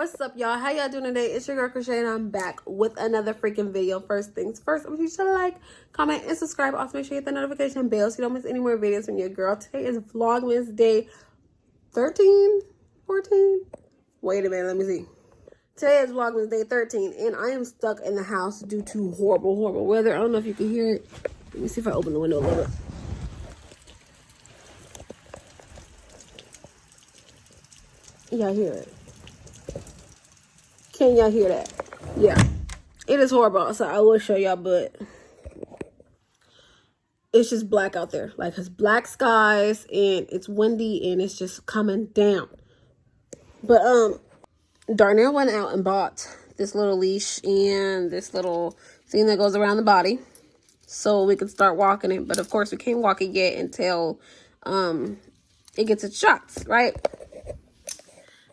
What's up, y'all? How y'all doing today? It's your girl Khrisace, and I'm back with another freaking video. First things first, I want you to like, comment, and subscribe. Also, make sure you hit the notification bell so you don't miss any more videos from your girl. Today is Vlogmas day 13, 14. Wait a minute, let me see. Today is Vlogmas day 13, and I am stuck in the house due to horrible weather. I don't know if you can hear it. Let me see if I open the window a little bit. Y'all hear it? Can y'all hear that? Yeah. It is horrible. So I will show y'all, but it's just black out there. Like, it's black skies and it's windy and it's just coming down. But Darnell went out and bought this little leash and this little thing that goes around the body so we could start walking it. But of course we can't walk it yet until it gets its shots, right?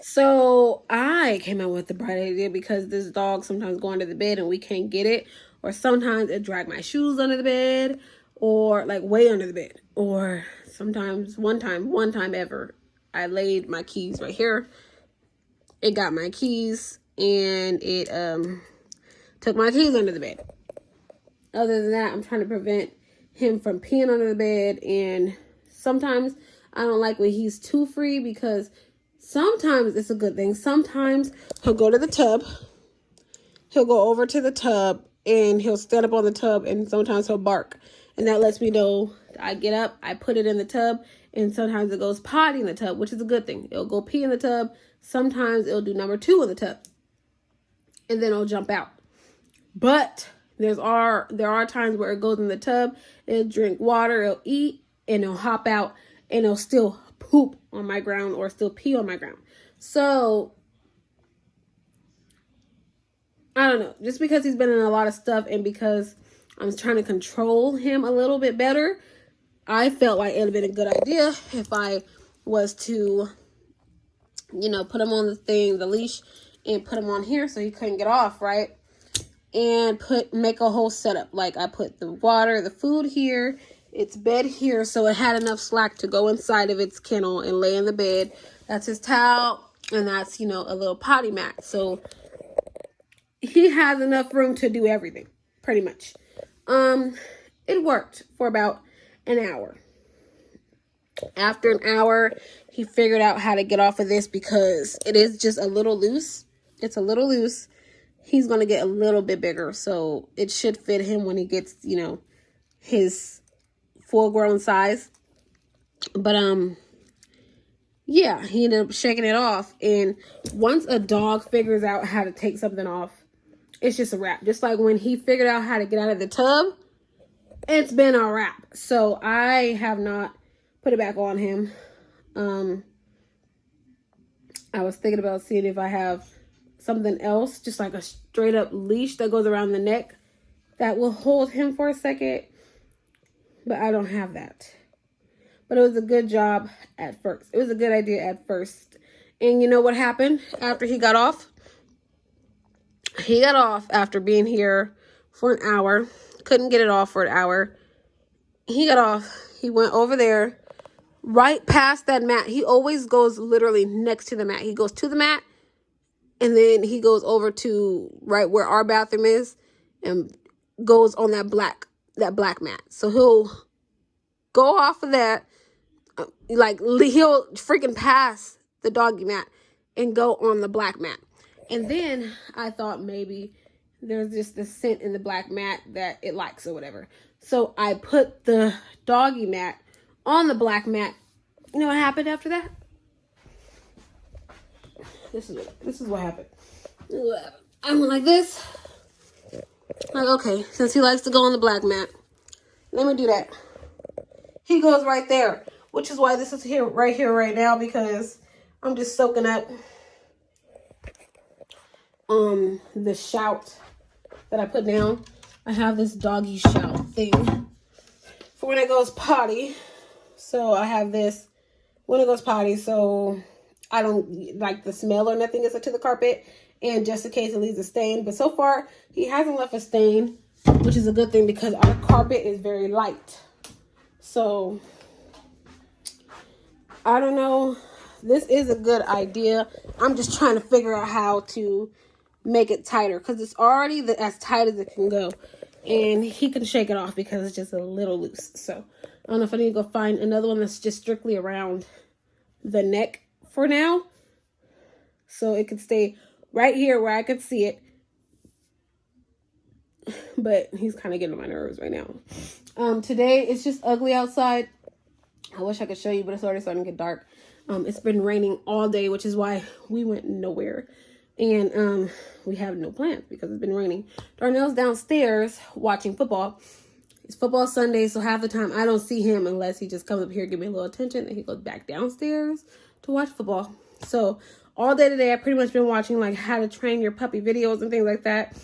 So I came out with the bright idea because this dog sometimes go under the bed and we can't get it. Or sometimes it drag my shoes under the bed, or like way under the bed. Or sometimes one time ever, I laid my keys right here. It got my keys and it took my keys under the bed. Other than that, I'm trying to prevent him from peeing under the bed. And sometimes I don't like when he's too free, because sometimes it's a good thing. Sometimes he'll go to the tub. He'll go over to the tub and he'll stand up on the tub, and sometimes he'll bark. And that lets me know I get up, I put it in the tub, and sometimes it goes potty in the tub, which is a good thing. It'll go pee in the tub. Sometimes it'll do number 2 in the tub. And then it'll jump out. But there are times where it goes in the tub, it'll drink water, it'll eat, and it'll hop out, and it'll still poop on my ground or still pee on my ground. So I don't know, just because he's been in a lot of stuff and because I'm trying to control him a little bit better, I felt like it would have been a good idea if I was to, you know, put him on the leash and put him on here so he couldn't get off, right? And make a whole setup. Like, I put the water, the food here, its bed here, so it had enough slack to go inside of its kennel and lay in the bed. That's his towel, and that's, you know, a little potty mat. So he has enough room to do everything, pretty much. It worked for about an hour. After an hour, he figured out how to get off of this because it is just a little loose. It's a little loose. He's going to get a little bit bigger, so it should fit him when he gets, you know, his full-grown size. But yeah, he ended up shaking it off. And once a dog figures out how to take something off, it's just a wrap. Just like when he figured out how to get out of the tub, it's been a wrap. So I have not put it back on him. I was thinking about seeing if I have something else, just like a straight up leash that goes around the neck that will hold him for a second. But I don't have that. But it was a good job at first. It was a good idea at first. And you know what happened after he got off? He got off after being here for an hour. Couldn't get it off for an hour. He got off. He went over there, right past that mat. He always goes literally next to the mat. He goes to the mat, and then he goes over to right where our bathroom is and goes on that black mat. So he'll go off of that, like he'll freaking pass the doggy mat and go on the black mat. And then I thought maybe there's just the scent in the black mat that it likes or whatever. So I put the doggy mat on the black mat. You know what happened after that? This is what happened. I went like this. Like, okay, since he likes to go on the black mat, let me do that. He goes right there, which is why this is right here right now, because I'm just soaking up the shout that I put down. I have this doggy shout thing for when it goes potty. So I have this when it goes potty, so I don't like the smell or nothing gets to the carpet, and just in case it leaves a stain. But so far he hasn't left a stain, which is a good thing because our carpet is very light. So I don't know this is a good idea. I'm just trying to figure out how to make it tighter because it's already as tight as it can go. And he can shake it off because it's just a little loose. So I don't know if I need to go find another one that's just strictly around the neck for now. So it could stay right here where I could see it. But he's kind of getting on my nerves right now. Today it's just ugly outside. I wish I could show you, but it's already starting to get dark. It's been raining all day, which is why we went nowhere. And we have no plans because it's been raining. Darnell's downstairs watching football. It's football Sunday, so half the time I don't see him unless he just comes up here, give me a little attention, and he goes back downstairs to watch football. So all day today, I've pretty much been watching like how to train your puppy videos and things like that.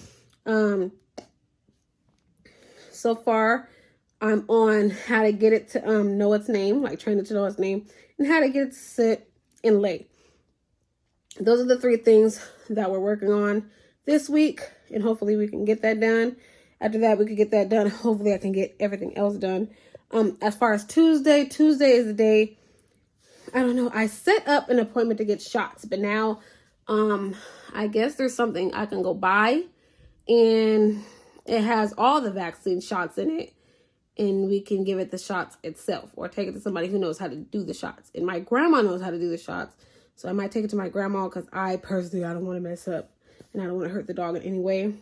So far, I'm on how to get it to know its name, like train it to know its name, and how to get it to sit and lay. Those are the 3 things that we're working on this week, and hopefully we can get that done. After that, we can get that done. Hopefully I can get everything else done. As far as Tuesday is the day, I don't know, I set up an appointment to get shots, but now I guess there's something I can go buy, and it has all the vaccine shots in it, and we can give it the shots itself or take it to somebody who knows how to do the shots. And my grandma knows how to do the shots. So I might take it to my grandma because I personally, I don't want to mess up and I don't want to hurt the dog in any way.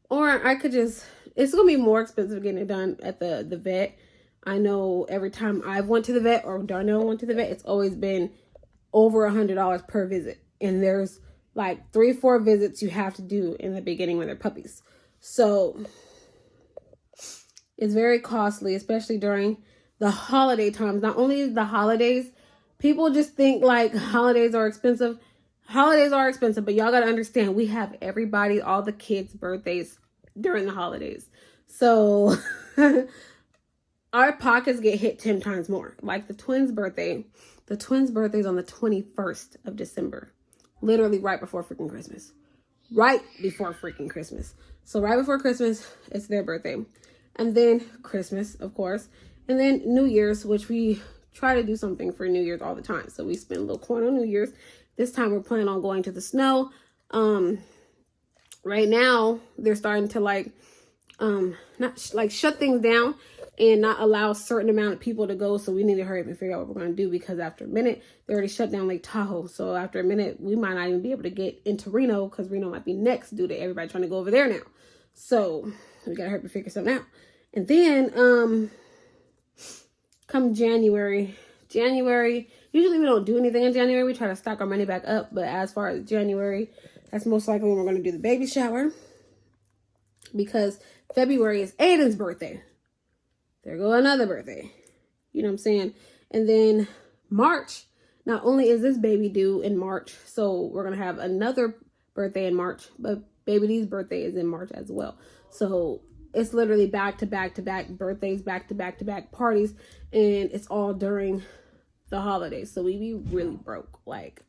Or I could just, it's going to be more expensive getting it done at the vet. I know every time I've went to the vet or Darnell went to the vet, it's always been over $100 per visit. And there's like 3-4 visits you have to do in the beginning when they're puppies. So it's very costly, especially during the holiday times. Not only the holidays, people just think like holidays are expensive. Holidays are expensive, but y'all got to understand, we have everybody, all the kids' birthdays during the holidays. So our pockets get hit 10 times more. Like the twins' birthday. The twins' birthday is on the 21st of December. Literally right before freaking Christmas. Right before freaking Christmas. So right before Christmas, it's their birthday. And then Christmas, of course. And then New Year's, which we try to do something for New Year's all the time. So we spend a little coin on New Year's. This time we're planning on going to the snow. Right now, they're starting to like, shut things down and not allow a certain amount of people to go. So we need to hurry up and figure out what we're going to do, because after a minute, they already shut down Lake Tahoe. So after a minute, we might not even be able to get into Reno, because Reno might be next due to everybody trying to go over there now. So we got to hurry up and figure something out. And then, come January, usually we don't do anything in January. We try to stock our money back up. But as far as January, that's most likely when we're going to do the baby shower, because February is Aiden's birthday. There go another birthday. You know what I'm saying? And then March, not only is this baby due in March, so we're going to have another birthday in March, but Baby D's birthday is in March as well. So it's literally back to back to back birthdays, back to back to back parties, and it's all during the holidays. So we be really broke, like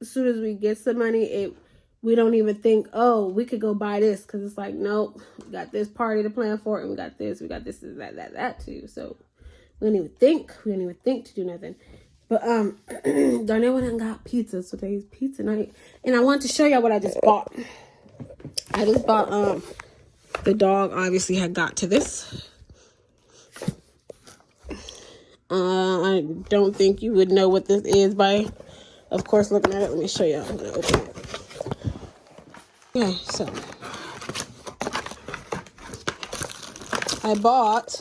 as soon as we get some money, we don't even think, oh, we could go buy this, because it's like, nope, we got this party to plan for, and we got this, that too. So we don't even think to do nothing. But Darnell went and got pizza, so today's pizza night, and I wanted to show y'all what I just bought. I just bought the dog obviously had got to this. I don't think you would know what this is by, of course, looking at it. Let me show you. I'm gonna open it. Okay, so I bought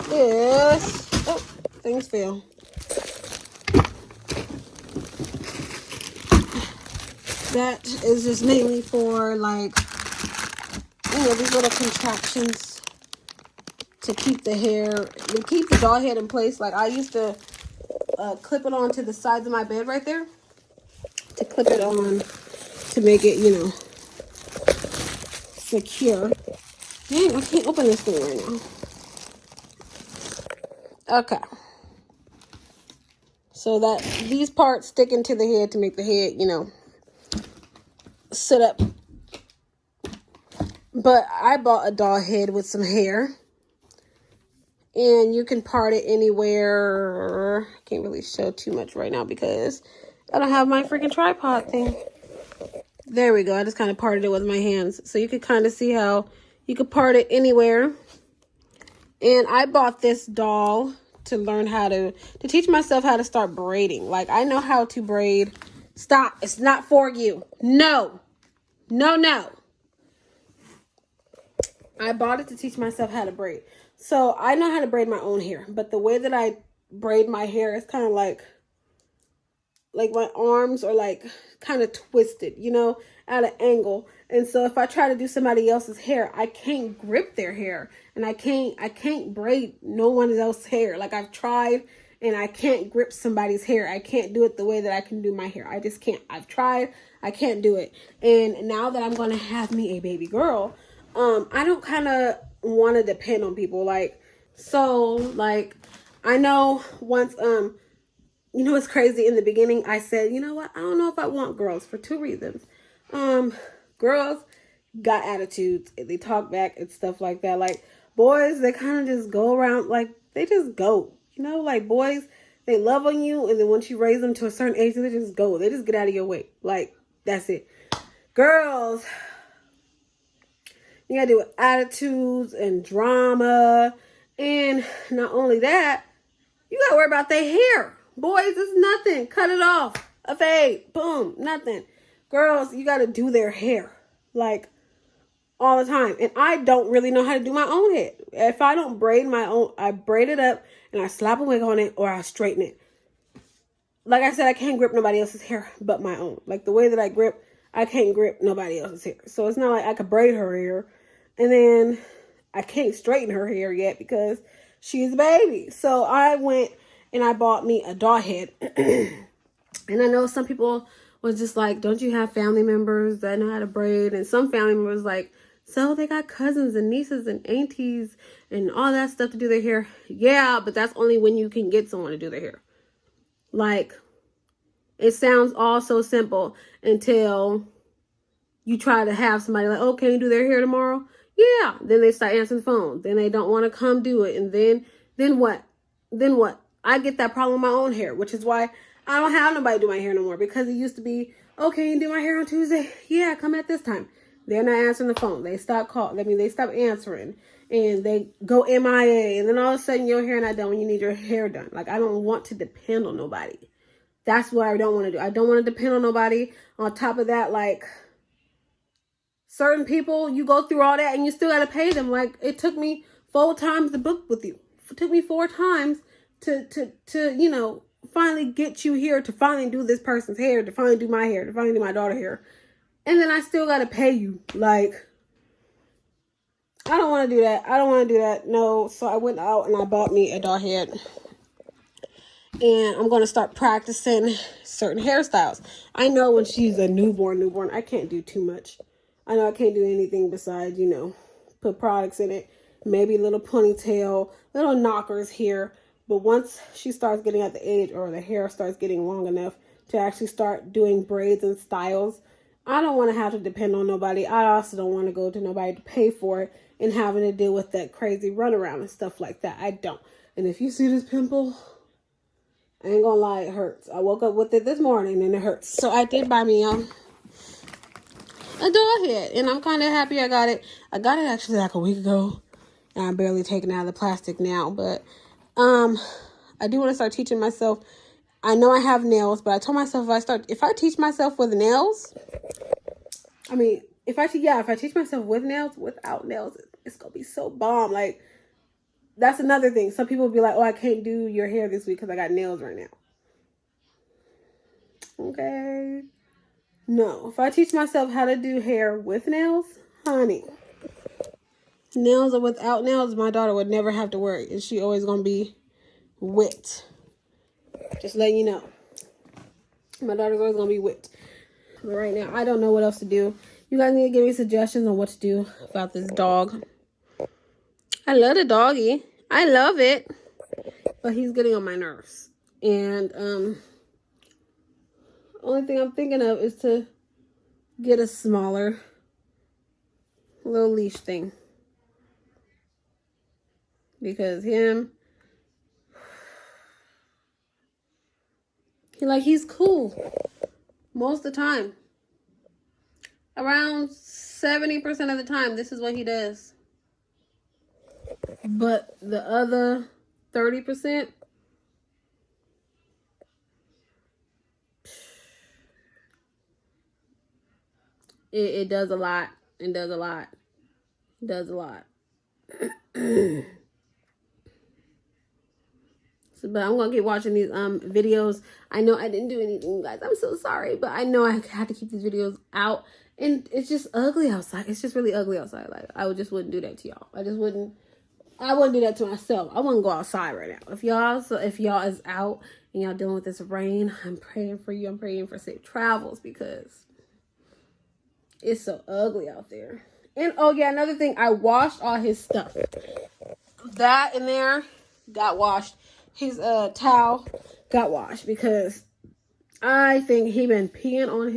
this. Oh, things fell. That is just mainly for, like, these little contraptions to keep the hair, to keep the doll head in place. Like, I used to clip it onto the sides of my bed right there, to clip it on, to make it, secure. Dang, I can't open this thing right now. Okay. So that these parts stick into the head to make the head, sit up. But I bought a doll head with some hair. And you can part it anywhere. I can't really show too much right now because I don't have my freaking tripod thing. There we go. I just kind of parted it with my hands. So you can kind of see how you could part it anywhere. And I bought this doll to learn how to teach myself how to start braiding. Like, I know how to braid. Stop. It's not for you. No. No, no. I bought it to teach myself how to braid. So I know how to braid my own hair. But the way that I braid my hair is kind of like my arms are like kind of twisted, you know, at an angle. And so if I try to do somebody else's hair, I can't grip their hair, and I can't braid no one else's hair. Like, I've tried and I can't grip somebody's hair. I can't do it the way that I can do my hair. I just can't. I've tried. I can't do it. And now that I'm going to have me a baby girl, I don't kind of want to depend on people. Like, so like, I know once, you know, it's crazy. In the beginning, I said, you know what? I don't know if I want girls for 2 reasons. Girls got attitudes. They talk back and stuff like that. Like, boys, they kind of just go around, like, they just go. You know, like, boys, they love on you, and then once you raise them to a certain age, they just go. They just get out of your way. Like, that's it. Girls, you gotta deal with attitudes and drama. And not only that, you gotta worry about their hair. Boys, it's nothing. Cut it off. A fade. Boom. Nothing. Girls, you got to do their hair. Like, all the time. And I don't really know how to do my own hair. If I don't braid my own, I braid it up and I slap a wig on it, or I straighten it. Like I said, I can't grip nobody else's hair but my own. Like, the way that I grip, I can't grip nobody else's hair. So it's not like I could braid her hair. And then I can't straighten her hair yet because she's a baby. So I went and I bought me a doll head. And I know some people was just like, don't you have family members that know how to braid? And some family members like, so they got cousins and nieces and aunties and all that stuff to do their hair. Yeah, but that's only when you can get someone to do their hair. Like, it sounds all so simple until you try to have somebody like, oh, can you do their hair tomorrow? Yeah. Then they start answering the phone. Then they don't want to come do it. And then what? Then what? I get that problem with my own hair, which is why I don't have nobody do my hair no more, because it used to be, okay, you do my hair on Tuesday. Yeah, come at this time. They're not answering the phone. They stop calling. I mean, they stop answering, and they go MIA. And then all of a sudden your hair not done when you need your hair done. Like, I don't want to depend on nobody. That's what I don't want to do. I don't want to depend on nobody. On top of that, like, certain people, you go through all that and you still got to pay them. Like, it took me 4 times to book with you. It took me 4 times to you know, finally get you here, to finally do this person's hair, to finally do my hair, to finally do my daughter's hair. And then I still got to pay you. Like, I don't want to do that. I don't want to do that. No. So I went out and I bought me a doll head. And I'm going to start practicing certain hairstyles. I know when she's a newborn, I can't do too much. I know I can't do anything besides, you know, put products in it. Maybe a little ponytail, little knockers here. But once she starts getting at the age, or the hair starts getting long enough to actually start doing braids and styles, I don't want to have to depend on nobody. I also don't want to go to nobody to pay for it and having to deal with that crazy runaround and stuff like that. I don't. And if you see this pimple, I ain't gonna lie, it hurts. I woke up with it this morning and it hurts. So I did buy me a doll head, and I'm kind of happy I got it. I got it actually like a week ago, and I'm barely taking it out of the plastic now. But I do want to start teaching myself. I know I have nails, but I told myself if I teach myself with nails, I mean, if I teach myself with nails, without nails, it's gonna be so bomb. Like, that's another thing. Some people will be like, oh, I can't do your hair this week because I got nails right now. Okay. No, if I teach myself how to do hair with nails, honey, nails or without nails, my daughter would never have to worry. And she always going to be wet. Just letting you know. My daughter's always going to be wet. But right now, I don't know what else to do. You guys need to give me suggestions on what to do about this dog. I love the doggy. I love it. But he's getting on my nerves. And, only thing I'm thinking of is to get a smaller little leash thing. because he's cool most of the time. Around 70% of the time, this is what he does. But the other 30%, it does a lot. It does a lot. It does a lot. But I'm gonna keep watching these videos. I know I didn't do anything, guys. I'm so sorry, but I know I had to keep these videos out, and it's just ugly outside. It's just really ugly outside. Like, I wouldn't do that to y'all. I wouldn't do that to myself. I wouldn't go outside right now. If y'all is out and y'all dealing with this rain, I'm praying for you. I'm praying for safe travels because it's so ugly out there. And oh yeah, another thing, I washed all his stuff. That in there got washed. His towel got washed because I think he been peeing on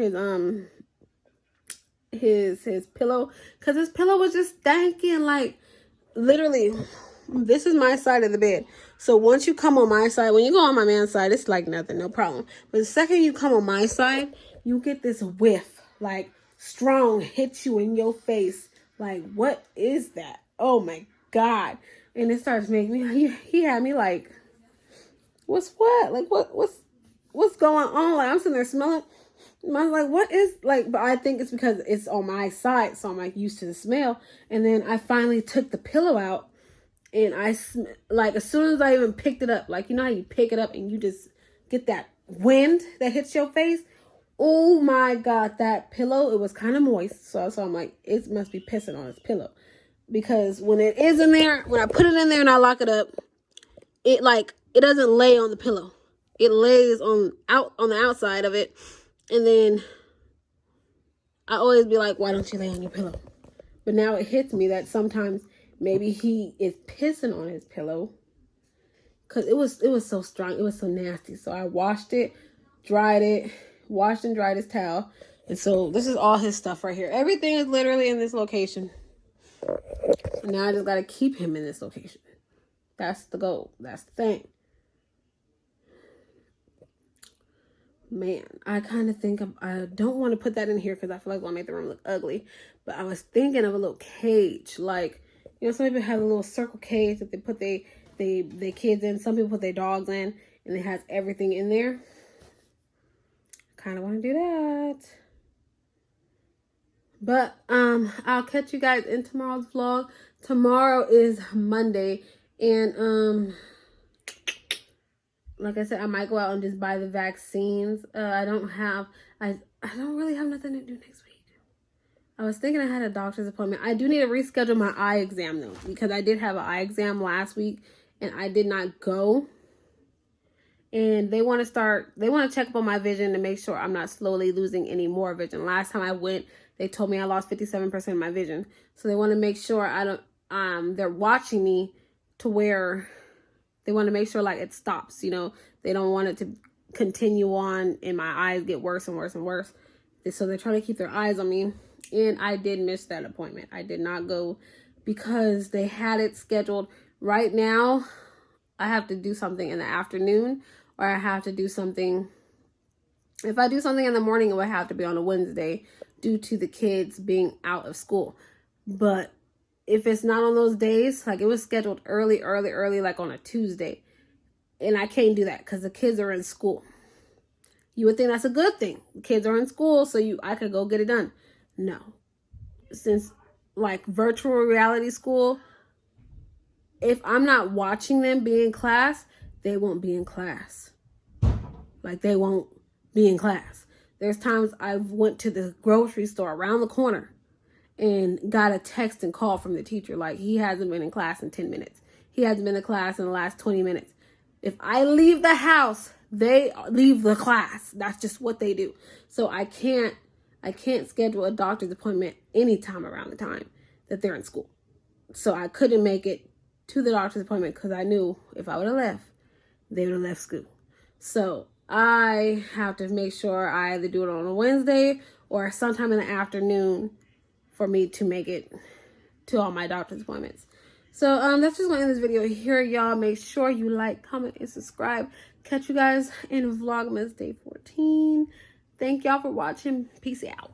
his pillow, because his pillow was just stanking. Like, literally, this is my side of the bed. So once you come on my side, when you go on my man's side, it's like nothing, no problem. But the second you come on my side, you get this whiff, like strong, hits you in your face. Like, what is that? Oh my God. And it starts making me, he had me like, what's what? Like, what's going on? Like, I'm sitting there smelling. I'm like, what is, like, but I think it's because it's on my side, so I'm like used to the smell. And then I finally took the pillow out, and like, as soon as I even picked it up, like, you know how you pick it up and you just get that wind that hits your face? Oh my God, that pillow, it was kind of moist. So I'm like, it must be pissing on his pillow. Because when it is in there, when I put it in there and I lock it up, it doesn't lay on the pillow. It lays on the outside of it. And then I always be like, why don't you lay on your pillow? But now it hits me that sometimes maybe he is pissing on his pillow, because it was so strong. It was so nasty. So I washed it, dried it, washed and dried his towel. And so this is all his stuff right here. Everything is literally in this location. So now I just got to keep him in this location. That's the goal. That's the thing. Man, I kind of think I don't want to put that in here because I feel like I'll make the room look ugly. But I was thinking of a little cage. Like, you know, some people have a little circle cage that they put their kids in. Some people put their dogs in, and it has everything in there. Kind of want to do that. But I'll catch you guys in tomorrow's vlog. Tomorrow is Monday, and like I said, I might go out and just buy the vaccines. I don't really have nothing to do next week. I was thinking I had a doctor's appointment. I do need to reschedule my eye exam though, because I did have an eye exam last week and I did not go. And they want to check up on my vision to make sure I'm not slowly losing any more vision. Last time I went, they told me I lost 57% of my vision. So they want to make sure I don't, they're watching me to where they want to make sure like it stops, you know. They don't want it to continue on and my eyes get worse and worse and worse. So they're trying to keep their eyes on me. And I did miss that appointment. I did not go because they had it scheduled. Right now, I have to do something in the afternoon, or I have to do something. If I do something in the morning, it would have to be on a Wednesday due to the kids being out of school. But if it's not on those days, like it was scheduled early, like on a Tuesday, and I can't do that because the kids are in school. You would think that's a good thing. The kids are in school, so I could go get it done. No. Since like virtual reality school, if I'm not watching them be in class, they won't be in class. Like, they won't be in class. There's times I went to the grocery store around the corner and got a text and call from the teacher. Like, he hasn't been in class in 10 minutes. He hasn't been in class in the last 20 minutes. If I leave the house, they leave the class. That's just what they do. So I can't schedule a doctor's appointment anytime around the time that they're in school. So I couldn't make it to the doctor's appointment because I knew if I would have left, they would have left school. So I have to make sure I either do it on a Wednesday or sometime in the afternoon for me to make it to all my doctor's appointments. So that's just gonna end this video here, y'all. Make sure you like, comment, and subscribe. Catch you guys in Vlogmas day 14. Thank y'all for watching. Peace out.